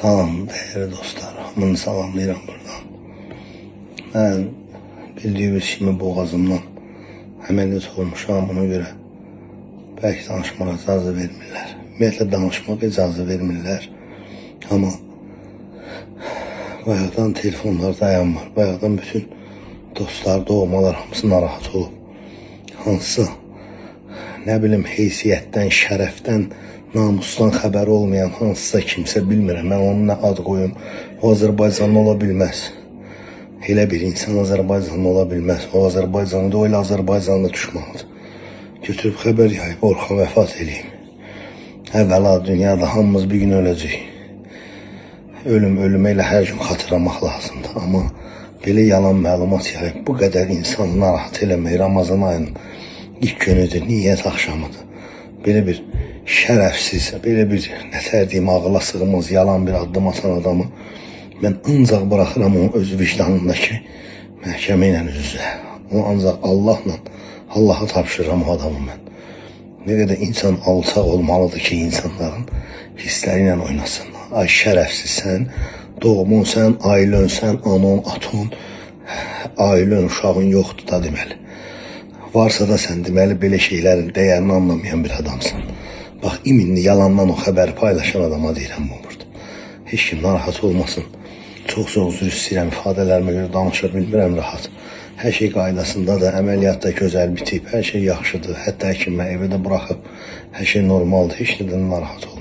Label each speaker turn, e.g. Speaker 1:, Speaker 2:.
Speaker 1: Salam değerli dostlar, hamını salamlayıram buradan. Ben bildiğiniz kimi boğazımdan əməliyyat olmuşam, ona göre belki danışmağa icazə vermirlər. Ümumiyyətlə danışmaq icazə vermirlər. Ama bayaqdan telefonlar dayanmır. Bayaqdan bütün dostlar, doğmalar hamısı narahat olub. Hansısa ne bileyim heysiyyətdən, şərəfdən, namusdan xəbəri olmayan hansısa kimsə bilmirəm. Mən onun nə ad qoyum, o Azərbaycanlı ola bilməz. Elə bir insan Azərbaycanlı ola bilməz. O Azərbaycanlı da o ilə Azərbaycanlı düşmanıdır. Götürüb xəbər yayıb Orxan vəfat eləyim. Əvvəla dünyada hamımız bir gün öləcək. Ölümə ilə hər gün xatırlamaq lazımdır. Amma belə yalan məlumat yayıb bu qədər insanı narahat eləmək Ramazan ayının ilk günüdür, niyyət axşamıdır. Belə bir şərəfsiz, belə bir nətər deyim, ağıla sığmaz, yalan bir addım atan adamı mən ancaq bırakıram onun öz vicdanındakı məhkəmə ilə üz-üzə. Onu ancaq Allah'a tapşırıram o adamı mən. Ne qədər insan alçaq olmalıdır ki, insanların hissləri ilə oynasın. Ay şərəfsiz sən, doğumun sən, ailən sən, anan, aton, ailən, uşağın yoxdur da deməli. Varsa da sən deməli belə şeylərin dəyərini anlamayan bir adamsın. Bax, iminli yalandan o xəbəri paylaşan adama deyirəm bu burada. Heç kim narahat olmasın. Çox üzr istəyirəm, ifadələrimə görə danışa bilmirəm rahat. Hər şey qaydasındadır, əməliyyat da gözəl bitib, hər şey yaxşıdır. Hətta həkimə evə də buraxıb, hər şey normaldır, heç nədən narahat olmasın.